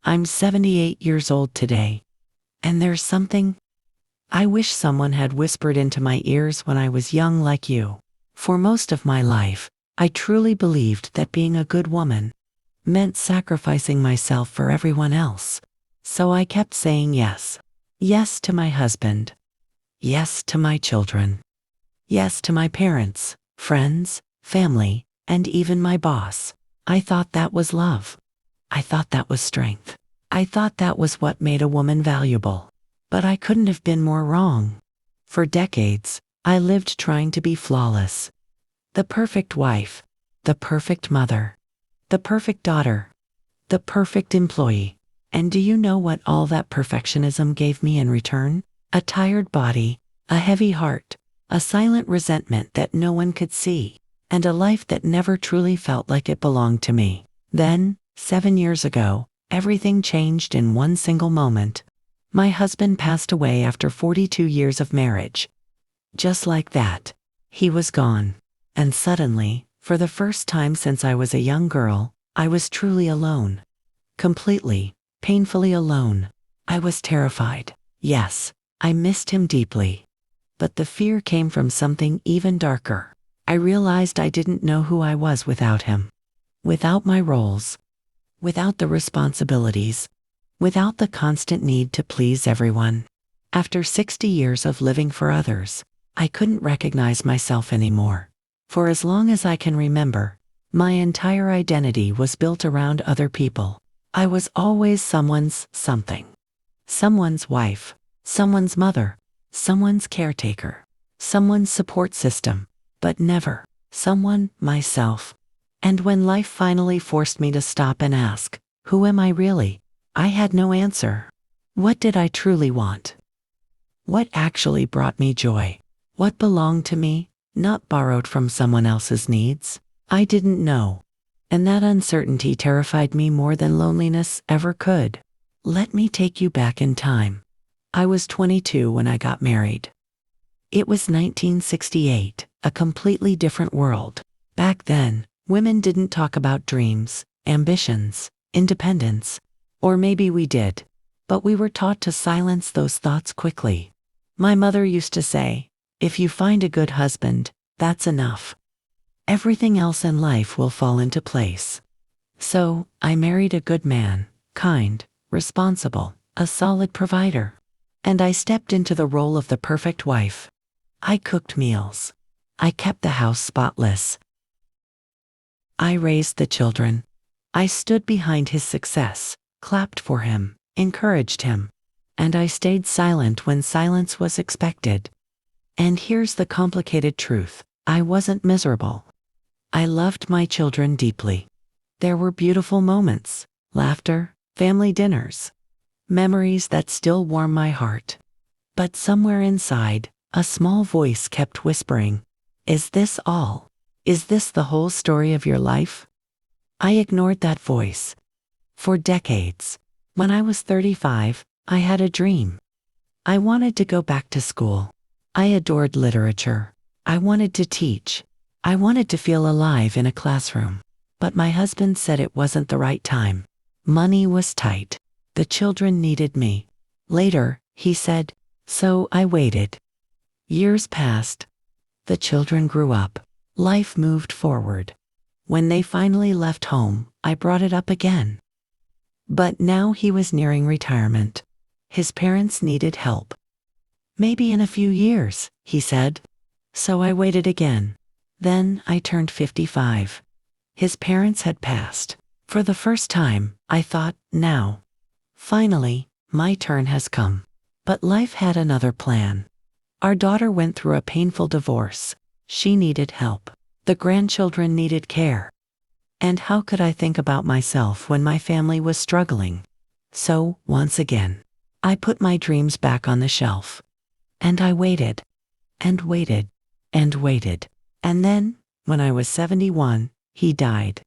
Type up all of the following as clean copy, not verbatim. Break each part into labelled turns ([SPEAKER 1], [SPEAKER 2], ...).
[SPEAKER 1] I'm 78 years old today. And there's something I wish someone had whispered into my ears when I was young like you. For most of my life, I truly believed that being a good woman meant sacrificing myself for everyone else. So I kept saying yes. Yes to my husband. Yes to my children. Yes to my parents, friends, family, and even my boss. I thought that was love. I thought that was strength. I thought that was what made a woman valuable. But I couldn't have been more wrong. For decades, I lived trying to be flawless. The perfect wife, the perfect mother, the perfect daughter, the perfect employee. And do you know what all that perfectionism gave me in return? A tired body, a heavy heart, a silent resentment that no one could see, and a life that never truly felt like it belonged to me. Then, 7 years ago, everything changed in one single moment. My husband passed away after 42 years of marriage. Just like that, he was gone. And suddenly, for the first time since I was a young girl, I was truly alone. Completely, painfully alone. I was terrified. Yes, I missed him deeply. But the fear came from something even darker. I realized I didn't know who I was without him. Without my roles. Without the responsibilities. Without the constant need to please everyone. After 60 years of living for others, I couldn't recognize myself anymore. For as long as I can remember, my entire identity was built around other people. I was always someone's something. Someone's wife, someone's mother, someone's caretaker, someone's support system, but never someone myself. And when life finally forced me to stop and ask, who am I really? I had no answer. What did I truly want? What actually brought me joy? What belonged to me, not borrowed from someone else's needs? I didn't know. And that uncertainty terrified me more than loneliness ever could. Let me take you back in time. I was 22 when I got married. It was 1968, a completely different world. Back then, women didn't talk about dreams, ambitions, independence. Or maybe we did, but we were taught to silence those thoughts quickly. My mother used to say, if you find a good husband, that's enough. Everything else in life will fall into place. So, I married a good man, kind, responsible, a solid provider. And I stepped into the role of the perfect wife. I cooked meals. I kept the house spotless. I raised the children. I stood behind his success, clapped for him, encouraged him. And I stayed silent when silence was expected. And here's the complicated truth. I wasn't miserable. I loved my children deeply. There were beautiful moments, laughter, family dinners, memories that still warm my heart. But somewhere inside, a small voice kept whispering, is this all? Is this the whole story of your life? I ignored that voice. For decades. When I was 35, I had a dream. I wanted to go back to school. I adored literature. I wanted to teach. I wanted to feel alive in a classroom. But my husband said it wasn't the right time. Money was tight. The children needed me. Later, he said, so I waited. Years passed. The children grew up. Life moved forward. When they finally left home, I brought it up again. But now he was nearing retirement. His parents needed help. Maybe in a few years, he said. So I waited again. Then I turned 55. His parents had passed. For the first time, I thought, now. Finally, my turn has come. But life had another plan. Our daughter went through a painful divorce. She needed help. The grandchildren needed care. And how could I think about myself when my family was struggling? So, once again, I put my dreams back on the shelf. And I waited. And waited. And waited. And then, when I was 71, he died.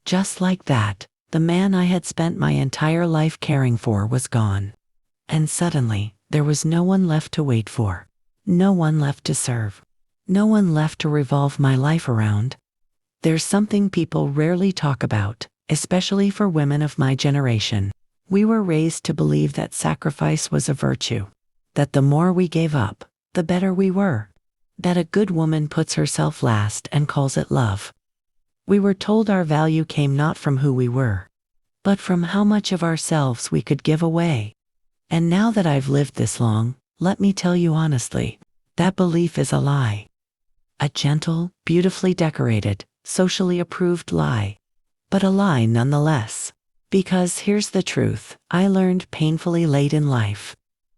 [SPEAKER 1] Just like that, the man I had spent my entire life caring for was gone. And suddenly, there was no one left to wait for. No one left to serve. No one left to revolve my life around. There's something people rarely talk about, especially for women of my generation. We were raised to believe that sacrifice was a virtue, that the more we gave up, the better we were, that a good woman puts herself last and calls it love. We were told our value came not from who we were, but from how much of ourselves we could give away. And now that I've lived this long, let me tell you honestly, that belief is a lie. A gentle, beautifully decorated, socially approved lie. But a lie nonetheless. Because here's the truth, I learned painfully late in life.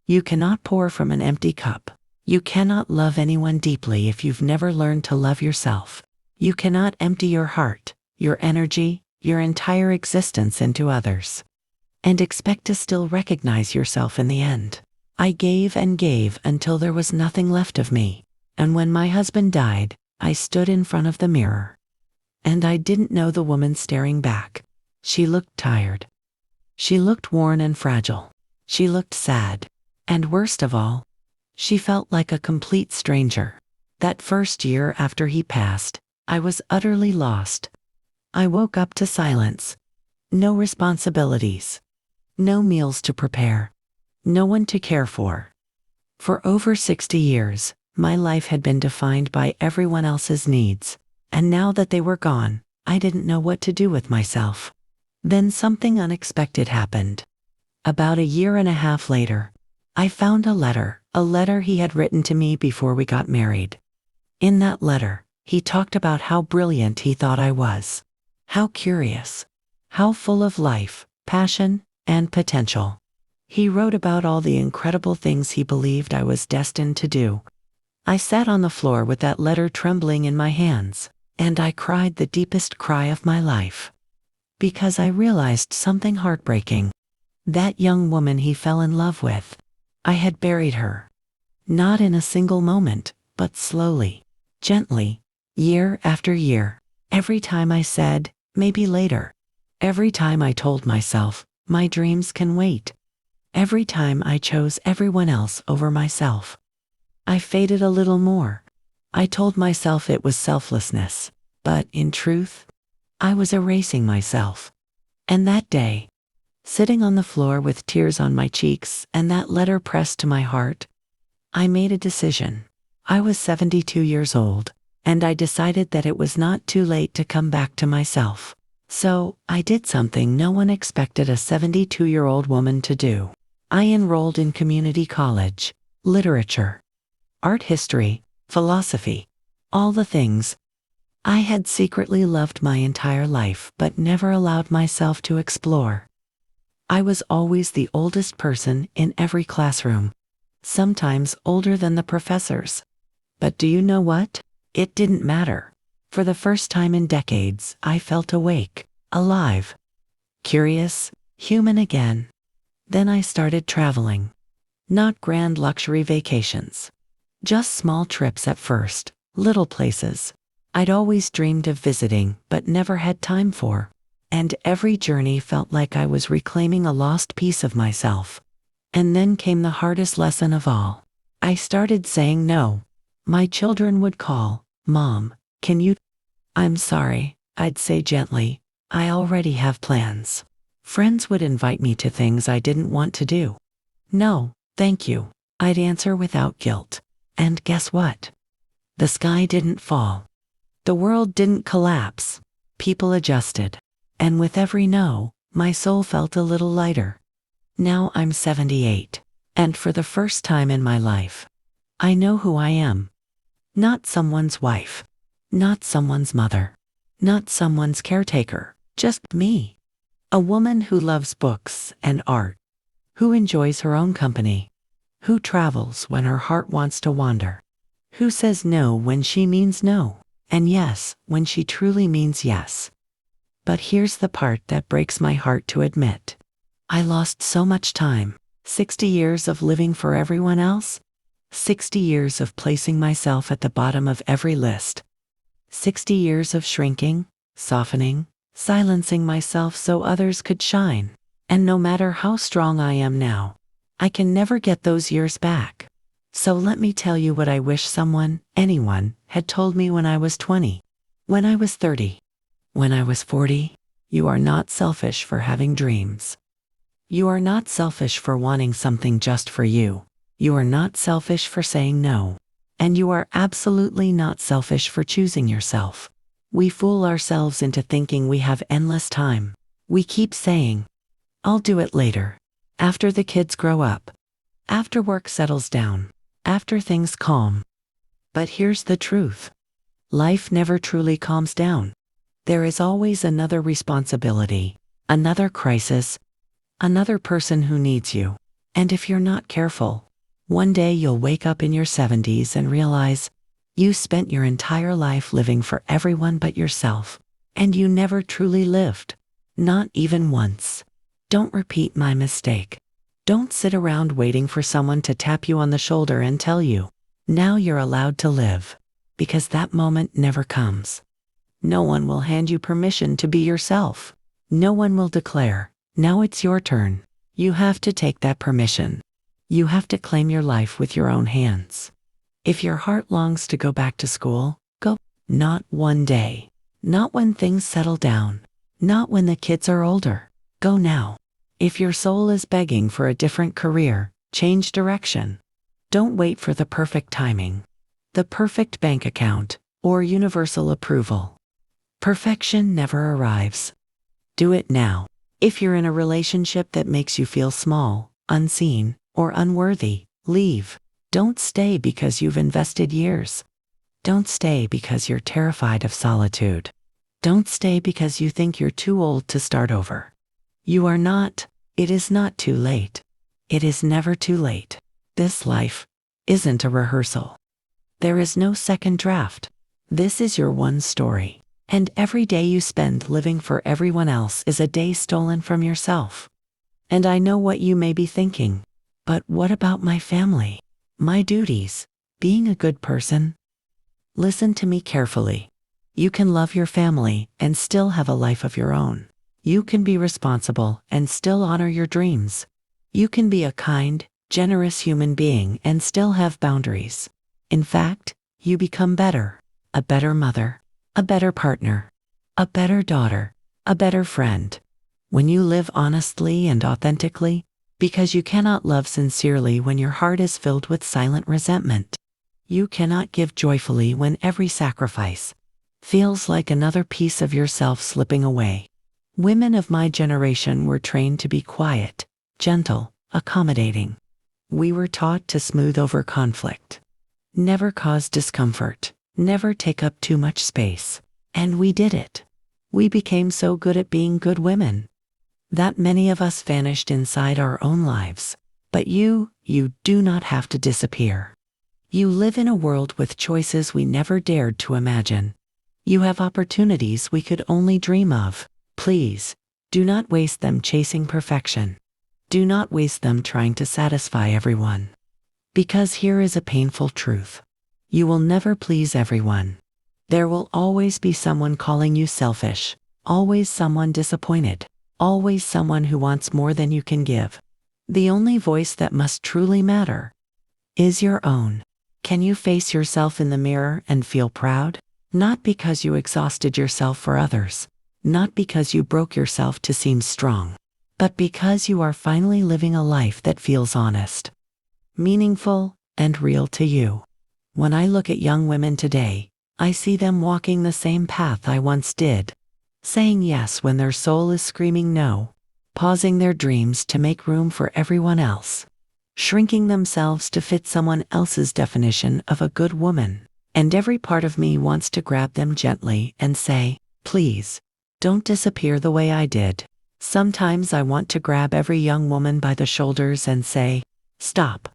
[SPEAKER 1] You cannot pour from an empty cup. You cannot love anyone deeply if you've never learned to love yourself. You cannot empty your heart, your energy, your entire existence into others, and expect to still recognize yourself in the end. I gave and gave until there was nothing left of me. And when my husband died, I stood in front of the mirror. And I didn't know the woman staring back. She looked tired. She looked worn and fragile. She looked sad. And worst of all, she felt like a complete stranger. That first year after he passed, I was utterly lost. I woke up to silence. No responsibilities. No meals to prepare. No one to care for. For over 60 years, my life had been defined by everyone else's needs, and now that they were gone, I didn't know what to do with myself. Then something unexpected happened. About a year and a half later, I found a letter he had written to me before we got married. In that letter, he talked about how brilliant he thought I was, how curious, how full of life, passion, and potential. He wrote about all the incredible things he believed I was destined to do. I sat on the floor with that letter trembling in my hands, and I cried the deepest cry of my life. Because I realized something heartbreaking. That young woman he fell in love with, I had buried her. Not in a single moment, but slowly, gently, year after year. Every time I said, maybe later. Every time I told myself, my dreams can wait. Every time I chose everyone else over myself. I faded a little more. I told myself it was selflessness, but in truth, I was erasing myself. And that day, sitting on the floor with tears on my cheeks and that letter pressed to my heart, I made a decision. I was 72 years old, and I decided that it was not too late to come back to myself. So, I did something no one expected a 72-year-old woman to do. I enrolled in community college, literature, art history, philosophy, all the things I had secretly loved my entire life but never allowed myself to explore. I was always the oldest person in every classroom, sometimes older than the professors. But do you know what? It didn't matter. For the first time in decades, I felt awake, alive, curious, human again. Then I started traveling. Not grand luxury vacations. Just small trips at first, little places I'd always dreamed of visiting but never had time for. And every journey felt like I was reclaiming a lost piece of myself. And then came the hardest lesson of all. I started saying no. My children would call, "Mom, can you?" "I'm sorry," I'd say gently. "I already have plans." Friends would invite me to things I didn't want to do. "No, thank you," I'd answer without guilt. And guess what? The sky didn't fall. The world didn't collapse. People adjusted. And with every no, my soul felt a little lighter. Now I'm 78. And for the first time in my life, I know who I am. Not someone's wife. Not someone's mother. Not someone's caretaker. Just me. A woman who loves books and art. Who enjoys her own company. Who travels when her heart wants to wander. Who says no when she means no. And yes, when she truly means yes. But here's the part that breaks my heart to admit. I lost so much time. 60 years of living for everyone else. 60 years of placing myself at the bottom of every list. 60 years of shrinking, softening, silencing myself so others could shine. And no matter how strong I am now, I can never get those years back. So let me tell you what I wish someone, anyone, had told me when I was 20. When I was 30. When I was 40. You are not selfish for having dreams. You are not selfish for wanting something just for you. You are not selfish for saying no. And you are absolutely not selfish for choosing yourself. We fool ourselves into thinking we have endless time. We keep saying, I'll do it later. After the kids grow up. After work settles down. After things calm. But here's the truth. Life never truly calms down. There is always another responsibility, another crisis, another person who needs you. And if you're not careful, one day you'll wake up in your 70s and realize you spent your entire life living for everyone but yourself, and you never truly lived. Not even once. Don't repeat my mistake. Don't sit around waiting for someone to tap you on the shoulder and tell you, now you're allowed to live. Because that moment never comes. No one will hand you permission to be yourself. No one will declare, now it's your turn. You have to take that permission. You have to claim your life with your own hands. If your heart longs to go back to school, go. Not one day. Not when things settle down. Not when the kids are older. Go now. If your soul is begging for a different career, change direction. Don't wait for the perfect timing, the perfect bank account, or universal approval. Perfection never arrives. Do it now. If you're in a relationship that makes you feel small, unseen, or unworthy, leave. Don't stay because you've invested years. Don't stay because you're terrified of solitude. Don't stay because you think you're too old to start over. You are not. It is not too late. It is never too late. This life isn't a rehearsal. There is no second draft. This is your one story. And every day you spend living for everyone else is a day stolen from yourself. And I know what you may be thinking. But what about my family? My duties? Being a good person? Listen to me carefully. You can love your family and still have a life of your own. You can be responsible and still honor your dreams. You can be a kind, generous human being and still have boundaries. In fact, you become better. A better mother, a better partner, a better daughter, a better friend. When you live honestly and authentically, because you cannot love sincerely when your heart is filled with silent resentment. You cannot give joyfully when every sacrifice feels like another piece of yourself slipping away. Women of my generation were trained to be quiet, gentle, accommodating. We were taught to smooth over conflict. Never cause discomfort, never take up too much space. And we did it. We became so good at being good women that many of us vanished inside our own lives. But you do not have to disappear. You live in a world with choices we never dared to imagine. You have opportunities we could only dream of. Please, do not waste them chasing perfection. Do not waste them trying to satisfy everyone. Because here is a painful truth. You will never please everyone. There will always be someone calling you selfish, always someone disappointed, always someone who wants more than you can give. The only voice that must truly matter is your own. Can you face yourself in the mirror and feel proud? Not because you exhausted yourself for others, not because you broke yourself to seem strong, but because you are finally living a life that feels honest, meaningful, and real to you. When I look at young women today, I see them walking the same path I once did, saying yes when their soul is screaming no, pausing their dreams to make room for everyone else, shrinking themselves to fit someone else's definition of a good woman. And every part of me wants to grab them gently and say, please, don't disappear the way I did. Sometimes I want to grab every young woman by the shoulders and say, stop.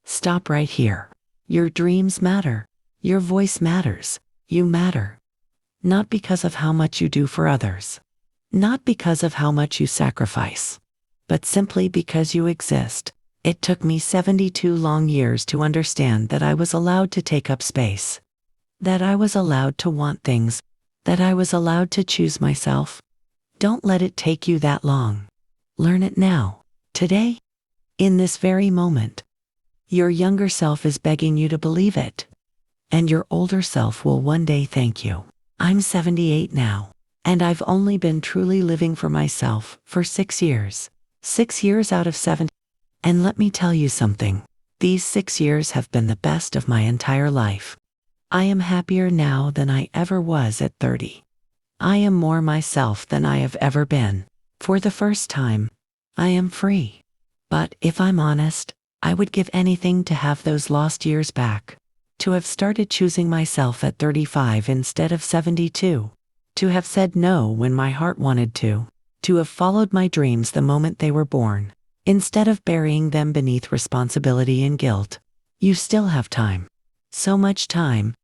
[SPEAKER 1] Stop right here. Your dreams matter. Your voice matters. You matter. Not because of how much you do for others. Not because of how much you sacrifice. But simply because you exist. It took me 72 long years to understand that I was allowed to take up space. That I was allowed to want things. That I was allowed to choose myself. Don't let it take you that long. Learn it now. Today. In this very moment. Your younger self is begging you to believe it. And your older self will one day thank you. I'm 78 now. And I've only been truly living for myself for 6 years. 6 years out of 7. And let me tell you something. These 6 years have been the best of my entire life. I am happier now than I ever was at 30. I am more myself than I have ever been. For the first time, I am free. But if I'm honest, I would give anything to have those lost years back. To have started choosing myself at 35 instead of 72. To have said no when my heart wanted to. To have followed my dreams the moment they were born, instead of burying them beneath responsibility and guilt. You still have time. So much time.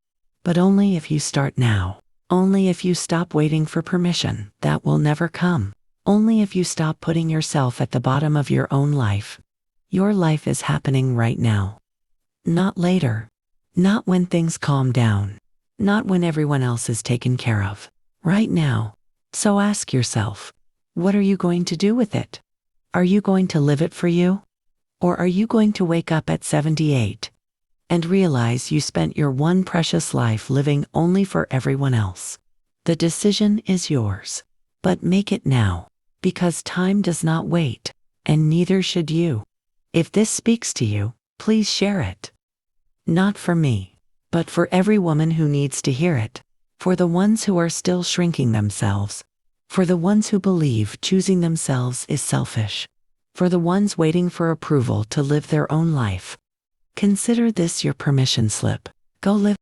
[SPEAKER 1] But only if you start now. Only if you stop waiting for permission that will never come. Only if you stop putting yourself at the bottom of your own life. Your life is happening right now. Not later. Not when things calm down. Not when everyone else is taken care of. Right now. So ask yourself, what are you going to do with it? Are you going to live it for you? Or are you going to wake up at 78 and realize you spent your one precious life living only for everyone else? The decision is yours. But make it now, because time does not wait, and neither should you. If this speaks to you, please share it. Not for me, but for every woman who needs to hear it. For the ones who are still shrinking themselves. For the ones who believe choosing themselves is selfish. For the ones waiting for approval to live their own life. Consider this your permission slip. Go live.